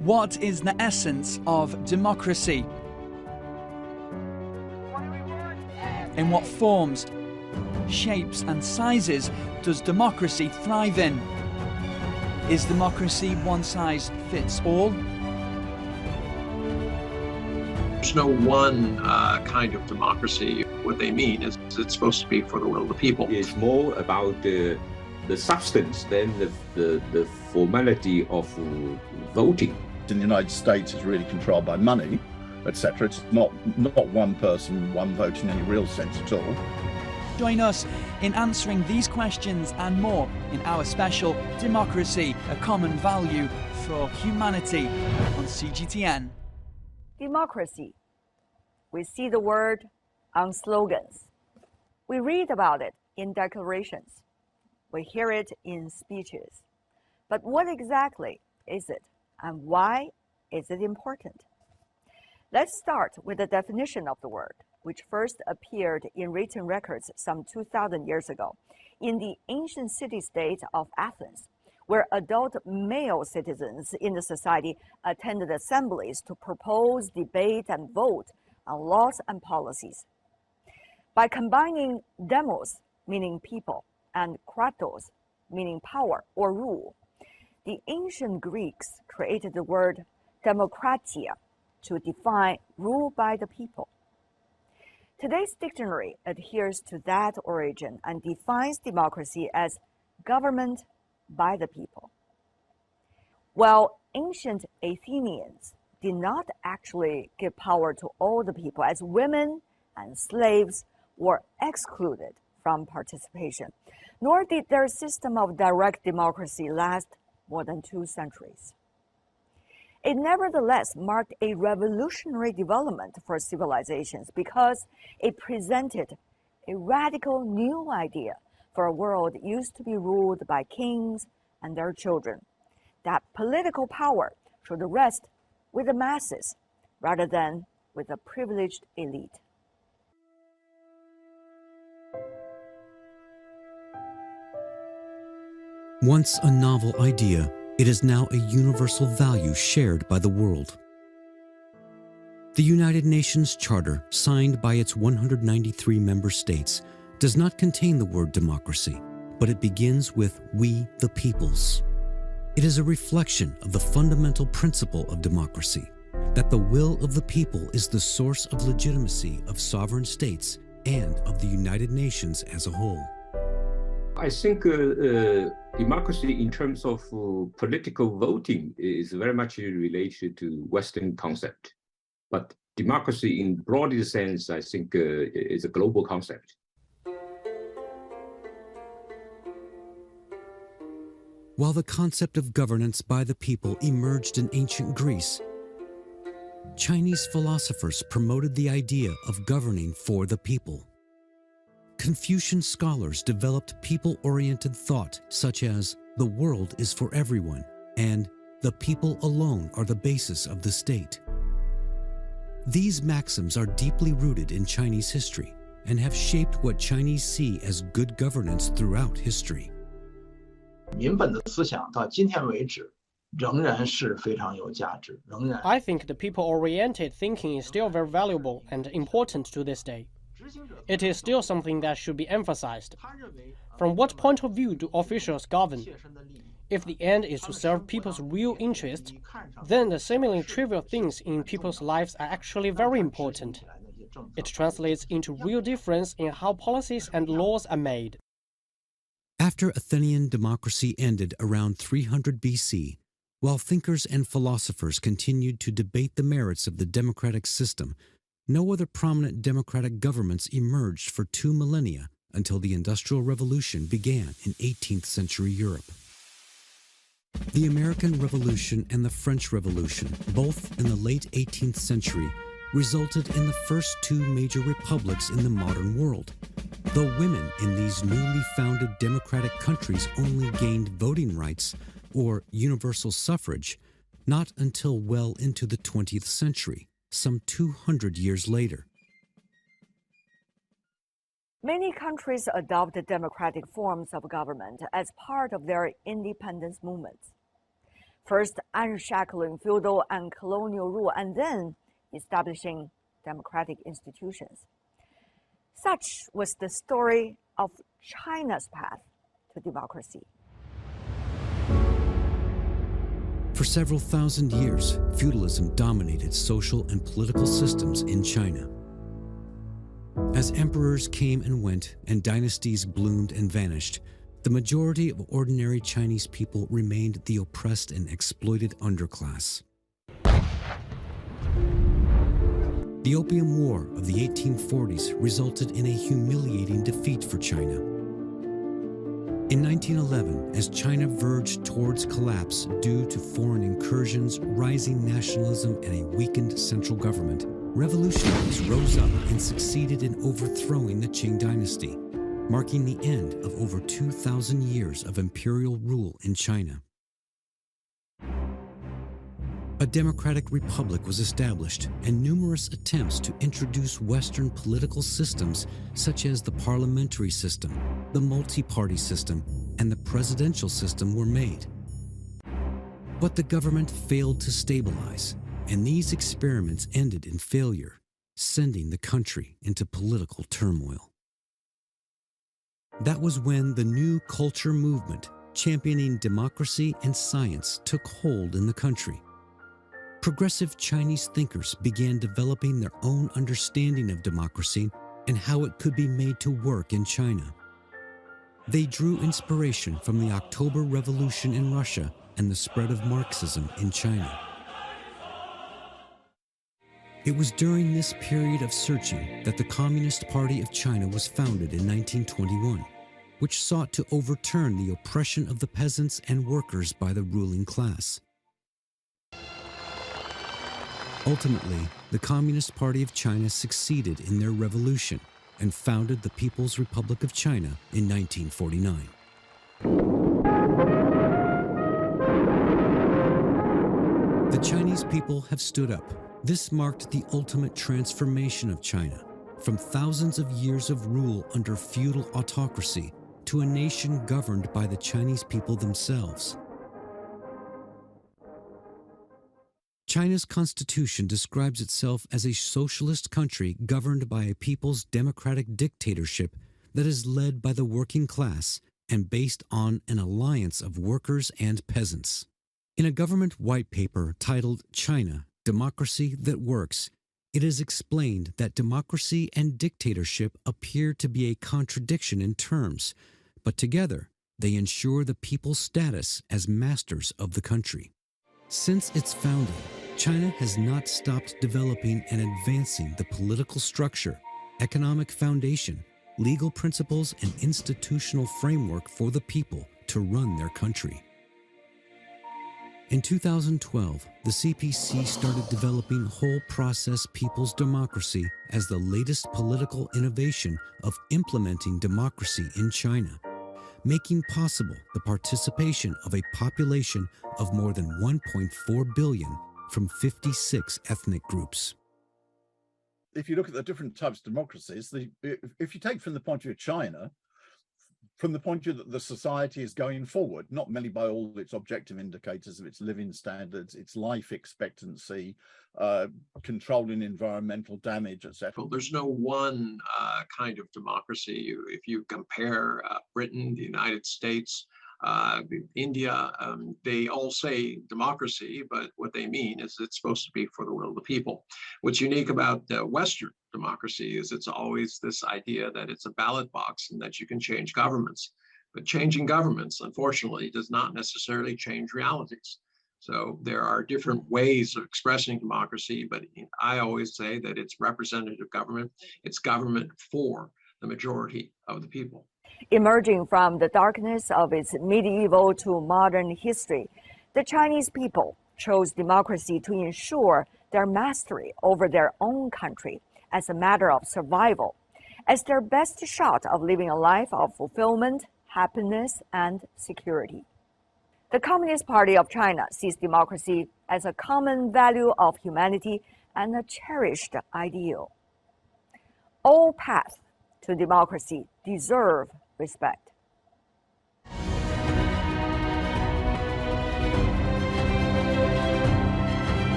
What is the essence of democracy? In what forms, shapes and sizes does democracy thrive in? Is democracy one size fits all? There's no one kind of democracy. What they mean is it's supposed to be for the will of the people. It's more about the substance than the formality of voting. In the United States, is really controlled by money, etc. It's not one person, one vote in any real sense at all. Join us in answering these questions and more in our special Democracy, a Common Value for Humanity on CGTN. Democracy. We see the word on slogans. We read about it in declarations. We hear it in speeches. But what exactly is it, and why is it important? Let's start with the definition of the word, which first appeared in written records some 2,000 years ago in the ancient city-state of Athens, where adult male citizens in the society attended assemblies to propose, debate, and vote on laws and policies. By combining demos, meaning people, and kratos, meaning power or rule, the ancient Greeks created the word demokratia to define rule by the people. Today's dictionary adheres to that origin and defines democracy as government by the people. While ancient Athenians did not actually give power to all the people, as women and slaves were excluded from participation, nor did their system of direct democracy last more than 2 centuries. It nevertheless marked a revolutionary development for civilizations because it presented a radical new idea for a world used to be ruled by kings and their children, that political power should rest with the masses rather than with a privileged elite. Once a novel idea, it is now a universal value shared by the world. The United Nations Charter, signed by its 193 member states, does not contain the word democracy, but it begins with "we the peoples." It is a reflection of the fundamental principle of democracy, that the will of the people is the source of legitimacy of sovereign states and of the United Nations as a whole. I think democracy in terms of political voting is very much related to Western concept. But democracy in broader sense, I think is a global concept. While the concept of governance by the people emerged in ancient Greece, Chinese philosophers promoted the idea of governing for the people. Confucian scholars developed people-oriented thought such as "the world is for everyone" and "the people alone are the basis of the state." These maxims are deeply rooted in Chinese history and have shaped what Chinese see as good governance throughout history. 民本的思想到今天为止仍然是非常有价值，仍然。I think the people-oriented thinking is still very valuable and important to this day. It is still something that should be emphasized. From what point of view do officials govern? If the end is to serve people's real interests, then the seemingly trivial things in people's lives are actually very important. It translates into real difference in how policies and laws are made. After Athenian democracy ended around 300 BC, while thinkers and philosophers continued to debate the merits of the democratic system, no other prominent democratic governments emerged for 2 millennia until the Industrial Revolution began in 18th century Europe. The American Revolution and the French Revolution, both in the late 18th century, resulted in the first 2 major republics in the modern world, though women in these newly founded democratic countries only gained voting rights, or universal suffrage, not until well into the 20th century, some 200 years later. Many countries adopted democratic forms of government as part of their independence movements. first unshackling feudal and colonial rule and then establishing democratic institutions. Such was the story of China's path to democracy. For several thousand years, feudalism dominated social and political systems in China. As emperors came and went and dynasties bloomed and vanished, the majority of ordinary Chinese people remained the oppressed and exploited underclass. The Opium War of the 1840s resulted in a humiliating defeat for China. In 1911, as China verged towards collapse due to foreign incursions, rising nationalism, and a weakened central government, revolutionaries rose up and succeeded in overthrowing the Qing dynasty, marking the end of over 2,000 years of imperial rule in China. A democratic republic was established, and numerous attempts to introduce Western political systems such as the parliamentary system, the multi-party system, and the presidential system were made. But the government failed to stabilize, and these experiments ended in failure, sending the country into political turmoil. That was when the new culture movement, championing democracy and science, took hold in the country. Progressive Chinese thinkers began developing their own understanding of democracy and how it could be made to work in China. They drew inspiration from the October Revolution in Russia and the spread of Marxism in China. It was during this period of searching that the Communist Party of China was founded in 1921, which sought to overturn the oppression of the peasants and workers by the ruling class. Ultimately, the Communist Party of China succeeded in their revolution and founded the People's Republic of China in 1949. The Chinese people have stood up. This marked the ultimate transformation of China, from thousands of years of rule under feudal autocracy to a nation governed by the Chinese people themselves. China's constitution describes itself as a socialist country governed by a people's democratic dictatorship that is led by the working class and based on an alliance of workers and peasants. In a government white paper titled China, Democracy That Works, it is explained that democracy and dictatorship appear to be a contradiction in terms, but together they ensure the people's status as masters of the country. Since its founding, China has not stopped developing and advancing the political structure, economic foundation, legal principles, and institutional framework for the people to run their country. In 2012, the CPC started developing whole process people's democracy as the latest political innovation of implementing democracy in China, making possible the participation of a population of more than 1.4 billion from 56 ethnic groups. If you look at the different types of democracies, if you take from the point of view of China, from the point of view that the society is going forward, not merely by all its objective indicators of its living standards, its life expectancy, controlling environmental damage, etc. Well, there's no one kind of democracy. If you compare Britain, the United States, India, they all say democracy, but what they mean is it's supposed to be for the will of the people. What's unique about Western democracy is it's always this idea that it's a ballot box and that you can change governments. But changing governments, unfortunately, does not necessarily change realities. So there are different ways of expressing democracy, but I always say that it's representative government. It's government for the majority of the people. Emerging from the darkness of its medieval to modern history, the Chinese people chose democracy to ensure their mastery over their own country as a matter of survival, as their best shot of living a life of fulfillment, happiness, and security. The Communist Party of China sees democracy as a common value of humanity and a cherished ideal. All paths to democracy deserve respect.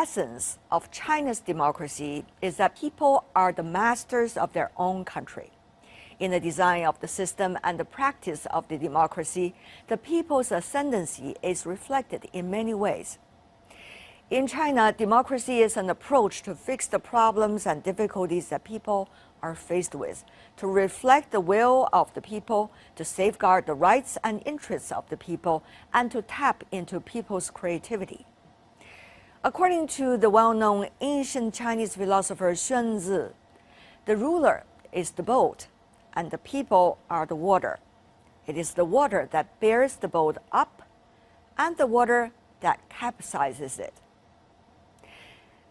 essence of China's democracy is that people are the masters of their own country. In the design of the system and the practice of the democracy, the people's ascendancy is reflected in many ways. In China, democracy is an approach to fix the problems and difficulties that people are faced with, to reflect the will of the people, to safeguard the rights and interests of the people, and to tap into people's creativity. According to the well-known ancient Chinese philosopher Xuanzi, the ruler is the boat, and the people are the water. It is the water that bears the boat up, and the water that capsizes it.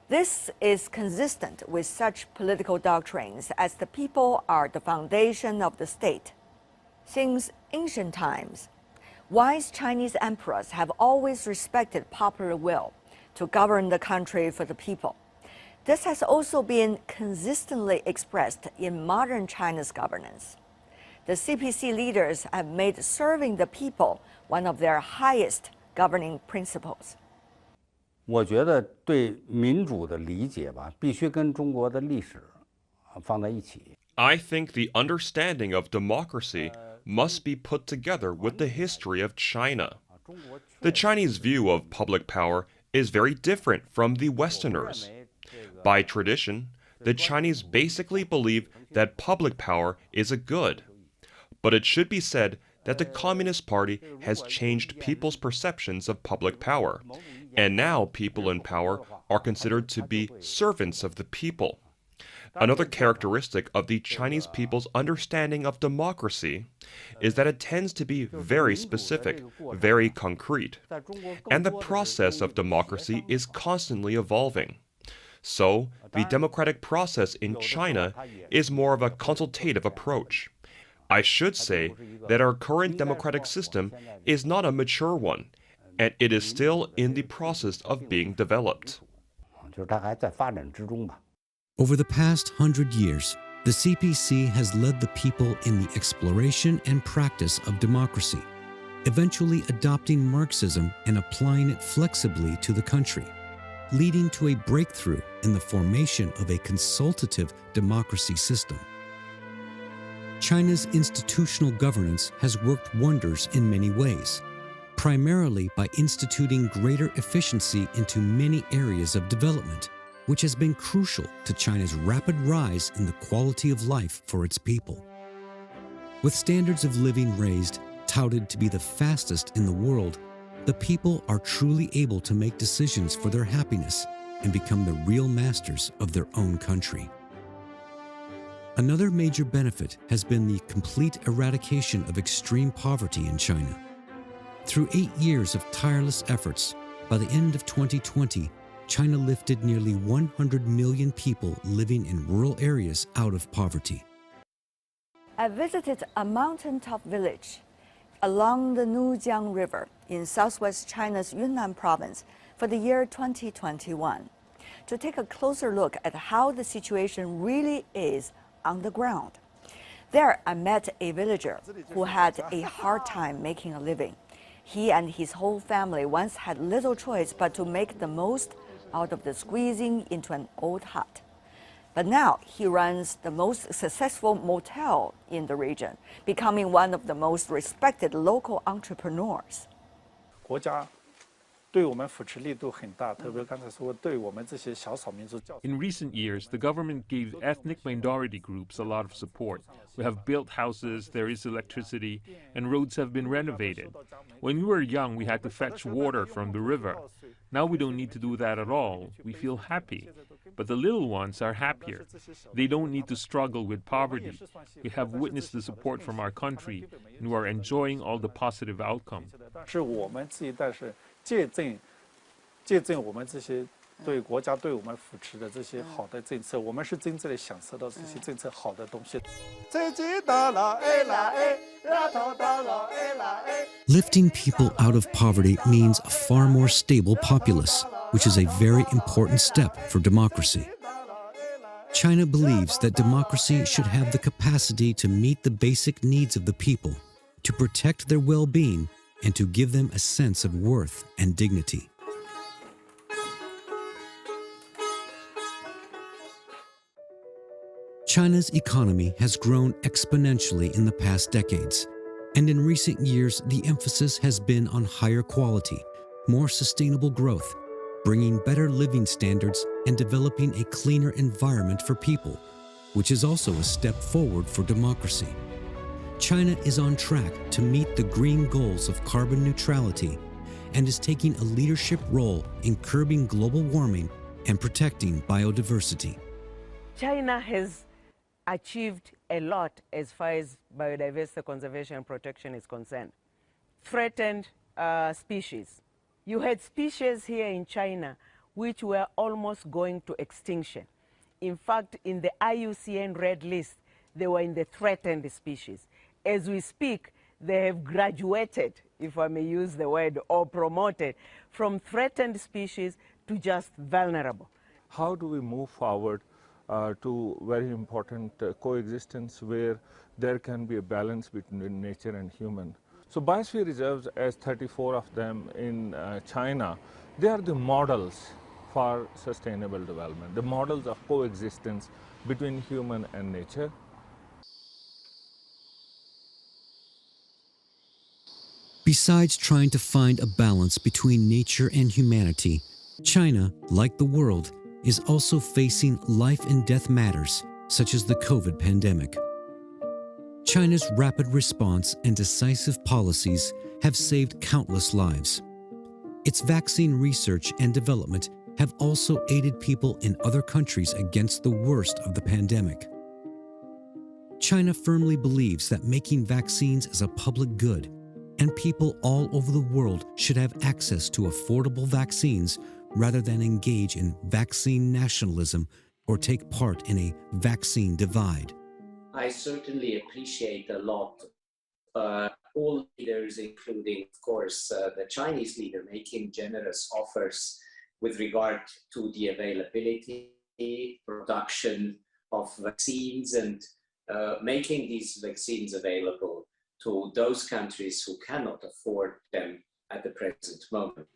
This is consistent with such political doctrines as the people are the foundation of the state. Since ancient times, wise Chinese emperors have always respected popular will to govern the country for the people. This has also been consistently expressed in modern China's governance. The CPC leaders have made serving the people one of their highest governing principles. 我觉得对民主的理解吧，必须跟中国的历史放在一起。 I think the understanding of democracy must be put together with the history of China. The Chinese view of public power is very different from the Westerners. By tradition, the Chinese basically believe that public power is a good. But it should be said that the Communist Party has changed people's perceptions of public power, and now people in power are considered to be servants of the people. Another characteristic of the Chinese people's understanding of democracy is that it tends to be very specific, very concrete, and the process of democracy is constantly evolving. So, the democratic process in China is more of a consultative approach. I should say that our current democratic system is not a mature one, and it is still in the process of being developed. Over the past 100 years, the CPC has led the people in the exploration and practice of democracy, eventually adopting Marxism and applying it flexibly to the country, leading to a breakthrough in the formation of a consultative democracy system. China's institutional governance has worked wonders in many ways, primarily by instituting greater efficiency into many areas of development, which has been crucial to China's rapid rise in the quality of life for its people. With standards of living raised, touted to be the fastest in the world, the people are truly able to make decisions for their happiness and become the real masters of their own country. Another major benefit has been the complete eradication of extreme poverty in China. Through 8 years of tireless efforts, by the end of 2020, China lifted nearly 100 million people living in rural areas out of poverty. I visited a mountaintop village along the Nujiang River in southwest China's Yunnan province for the year 2021 to take a closer look at how the situation really is on the ground. There, I met a villager who had a hard time making a living. He and his whole family once had little choice but to make the most out of the squeezing into an old hut. But now he runs the most successful motel in the region, becoming one of the most respected local entrepreneurs. 国家对我们扶持力度很大，特别刚才说对我们这些小少民族较。 In recent years, the government gave ethnic minority groups a lot of support. We have built houses, there is electricity, and roads have been renovated. When we were young, we had to fetch water from the river. Now we don't need to do that at all. We feel happy. But the little ones are happier. They don't need to struggle with poverty. We have witnessed the support from our country, and we are enjoying all the positive outcome. 是我们这一代是借证我们这些对国家对我们扶持的这些好的政策，我们是真正的享受到这些政策好的东西。 Lifting people out of poverty means a far more stable populace, which is a very important step for democracy. China believes that democracy should have the capacity to meet the basic needs of the people, to protect their well-being, and to give them a sense of worth and dignity. China's economy has grown exponentially in the past decades, and in recent years the emphasis has been on higher quality, more sustainable growth, bringing better living standards and developing a cleaner environment for people, which is also a step forward for democracy. China is on track to meet the green goals of carbon neutrality and is taking a leadership role in curbing global warming and protecting biodiversity. China has achieved a lot as far as biodiversity conservation and protection is concerned. Threatened species. You had species here in China which were almost going to extinction. In fact, in the IUCN Red List, they were in the threatened species. As we speak, they have graduated, if I may use the word, or promoted from threatened species to just vulnerable. How do we move forward to very important coexistence where there can be a balance between nature and human? So biosphere reserves, as 34 of them in China, they are the models for sustainable development, the models of coexistence between human and nature. Besides trying to find a balance between nature and humanity, China, like the world, is also facing life and death matters, such as the COVID pandemic. China's rapid response and decisive policies have saved countless lives. Its vaccine research and development have also aided people in other countries against the worst of the pandemic. China firmly believes that making vaccines is a public good, and people all over the world should have access to affordable vaccines rather than engage in vaccine nationalism or take part in a vaccine divide. I certainly appreciate a lot all leaders, including, of course, the Chinese leader, making generous offers with regard to the availability, production of vaccines, and making these vaccines available to those countries who cannot afford them at the present moment.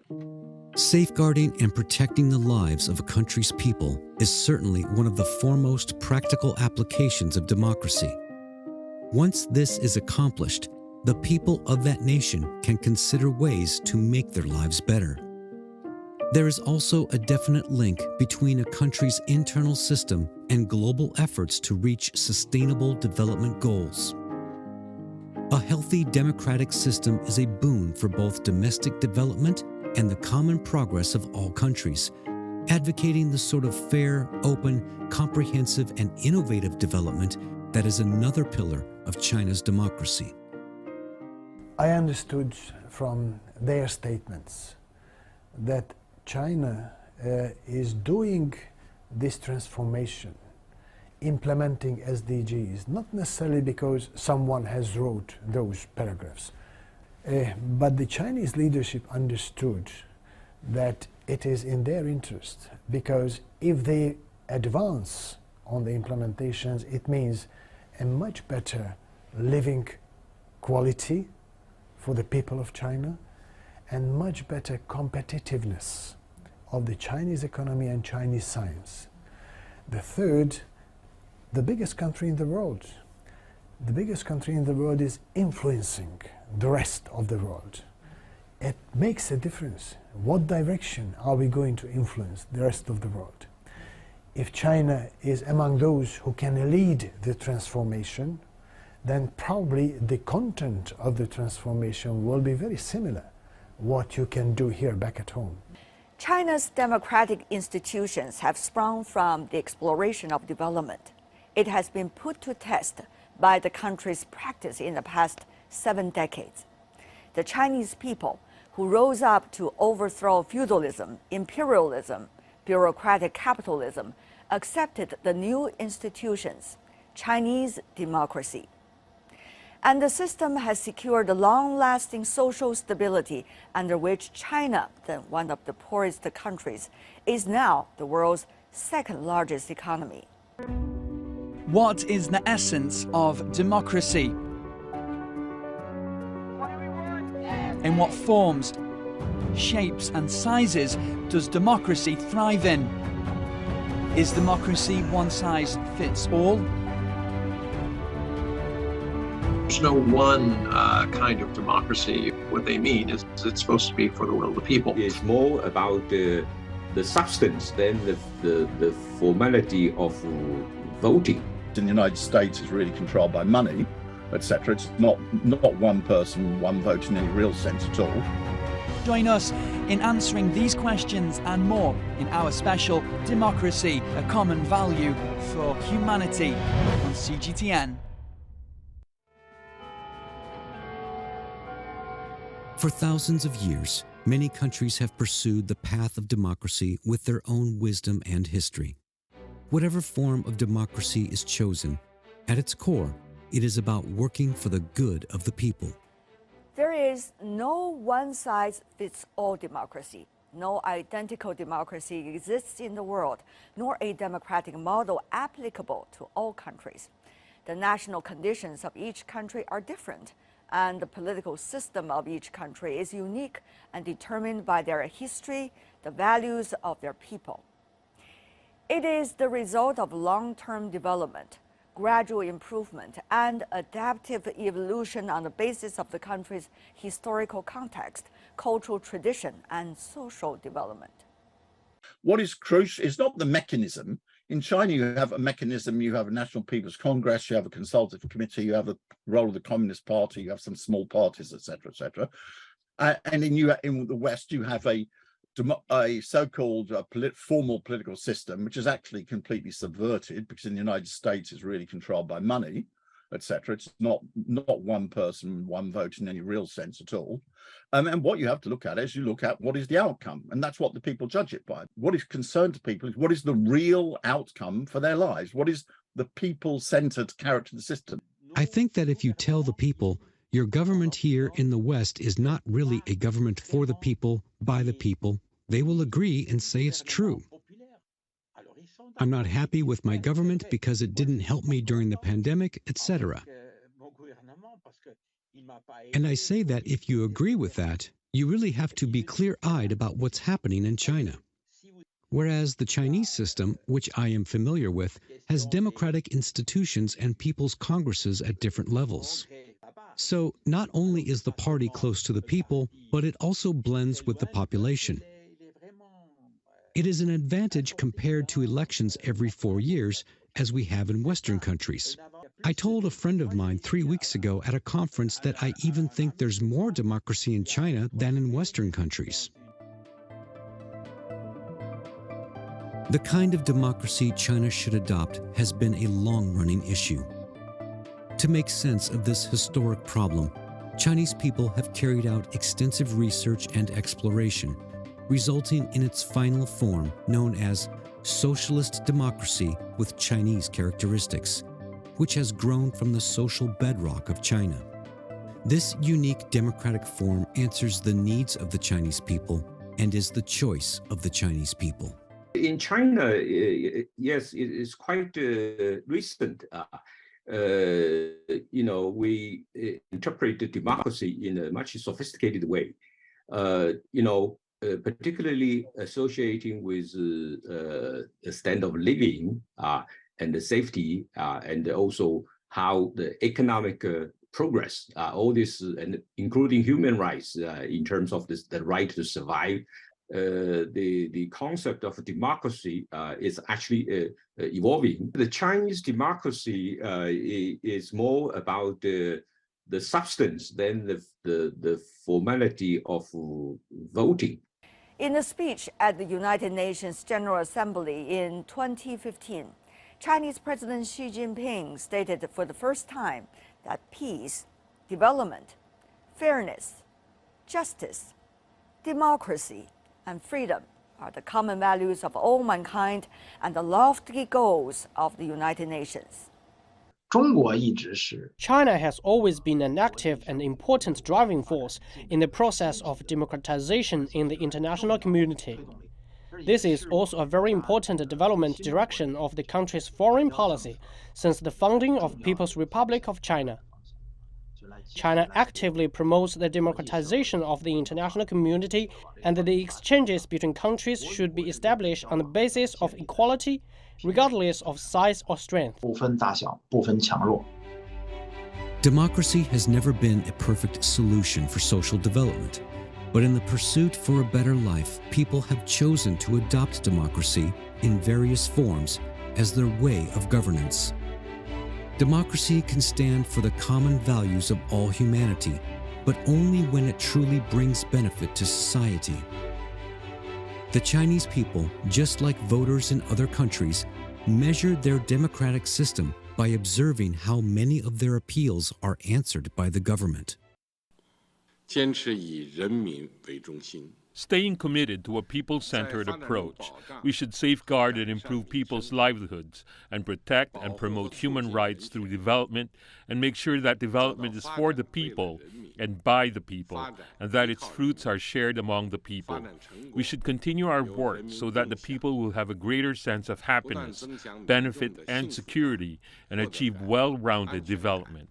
Safeguarding and protecting the lives of a country's people is certainly one of the foremost practical applications of democracy. Once this is accomplished, the people of that nation can consider ways to make their lives better. There is also a definite link between a country's internal system and global efforts to reach sustainable development goals. A healthy democratic system is a boon for both domestic development and the common progress of all countries, advocating the sort of fair, open, comprehensive, and innovative development that is another pillar of China's democracy. I understood from their statements that China is doing this transformation, implementing SDGs, not necessarily because someone has wrote those paragraphs, but the Chinese leadership understood that it is in their interest, because if they advance on the implementations, it means a much better living quality for the people of China and much better competitiveness of the Chinese economy and Chinese science. The third, the biggest country in the world. The biggest country in the world is influencing the rest of the world. It makes a difference. What direction are we going to influence the rest of the world? If China is among those who can lead the transformation, then probably the content of the transformation will be very similar what you can do here back at home. China's democratic institutions have sprung from the exploration of development. It has been put to test by the country's practice in the past 7 decades. The Chinese people who rose up to overthrow feudalism, imperialism, bureaucratic capitalism, accepted the new institutions, Chinese democracy. And the system has secured long-lasting social stability under which China, then one of the poorest countries, is now the world's second-largest economy. What is the essence of democracy? In what forms, shapes and sizes does democracy thrive in? Is democracy one size fits all? There's no one kind of democracy. What they mean is it's supposed to be for the will of the people. It's more about the substance than the formality of voting. In the United States, is really controlled by money, etc. It's not one person, one vote in any real sense at all. Join us in answering these questions and more in our special Democracy, a Common Value for Humanity on CGTN. For thousands of years, many countries have pursued the path of democracy with their own wisdom and history. Whatever form of democracy is chosen, at its core, it is about working for the good of the people. There is no one-size-fits-all democracy. No identical democracy exists in the world, nor a democratic model applicable to all countries. The national conditions of each country are different, and the political system of each country is unique and determined by their history, the values of their people. It is the result of long-term development, gradual improvement, and adaptive evolution on the basis of the country's historical context, cultural tradition, and social development. What is crucial is not the mechanism. In China, you have a mechanism, you have a National People's Congress, you have a consultative committee, you have the role of the Communist Party, you have some small parties, etc., etc. And in the West, you have a so-called formal political system, which is actually completely subverted, because in the United States it's really controlled by money, etc. It's not one person, one vote in any real sense at all. And what you have to look at is you look at what is the outcome, and that's what the people judge it by. What is concerned to people is what is the real outcome for their lives? What is the people-centered character of the system? I think that if you tell the people, your government here in the West is not really a government for the people, by the people, they will agree and say it's true. I'm not happy with my government because it didn't help me during the pandemic, etc. And I say that if you agree with that, you really have to be clear-eyed about what's happening in China. Whereas the Chinese system, which I am familiar with, has democratic institutions and people's congresses at different levels. So not only is the party close to the people, but it also blends with the population. It is an advantage compared to elections every 4 years, as we have in Western countries. I told a friend of mine 3 weeks ago at a conference that I even think there's more democracy in China than in Western countries. The kind of democracy China should adopt has been a long-running issue. To make sense of this historic problem, Chinese people have carried out extensive research and exploration, resulting in its final form known as socialist democracy with Chinese characteristics, which has grown from the social bedrock of China. This unique democratic form answers the needs of the Chinese people and is the choice of the Chinese people. In China, yes, it is quite recent. We interpret the democracy in a much sophisticated way. Particularly associating with the standard of living and the safety, and also how the economic progress, all this, and including human rights in terms of the right to survive. The concept of democracy is actually evolving. The Chinese democracy is more about the substance than the formality of voting. In a speech at the United Nations General Assembly in 2015, Chinese President Xi Jinping stated for the first time that peace, development, fairness, justice, democracy, and freedom are the common values of all mankind and the lofty goals of the United Nations. China has always been an active and important driving force in the process of democratization in the international community. This is also a very important development direction of the country's foreign policy since the founding of People's Republic of China. China actively promotes the democratization of the international community, and the exchanges between countries should be established on the basis of equality, regardless of size or strength. Democracy has never been a perfect solution for social development, but in the pursuit for a better life, people have chosen to adopt democracy in various forms as their way of governance. Democracy can stand for the common values of all humanity, but only when it truly brings benefit to society. The Chinese people, just like voters in other countries, measure their democratic system by observing how many of their appeals are answered by the government. Staying committed to a people-centered approach, we should safeguard and improve people's livelihoods and protect and promote human rights through development and make sure that development is for the people and by the people and that its fruits are shared among the people. We should continue our work so that the people will have a greater sense of happiness, benefit, and security and achieve well-rounded development.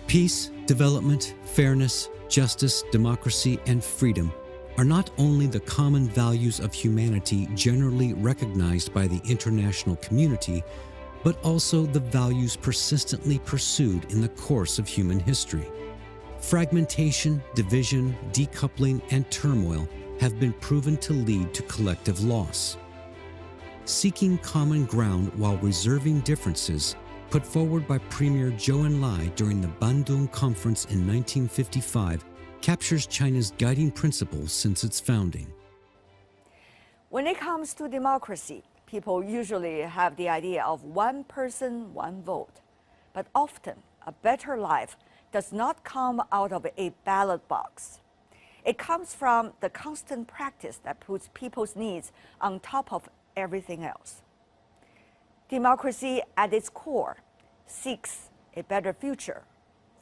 Peace, development, fairness, justice, democracy, and freedom are not only the common values of humanity generally recognized by the international community, but also the values persistently pursued in the course of human history. Fragmentation, division, decoupling, and turmoil have been proven to lead to collective loss. Seeking common ground while reserving differences, put forward by Premier Zhou Enlai during the Bandung Conference in 1955, captures China's guiding principles since its founding. When it comes to democracy, people usually have the idea of one person, one vote. But often, a better life does not come out of a ballot box. It comes from the constant practice that puts people's needs on top of everything else. Democracy at its core seeks a better future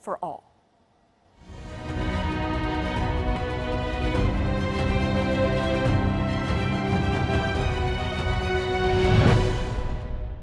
for all.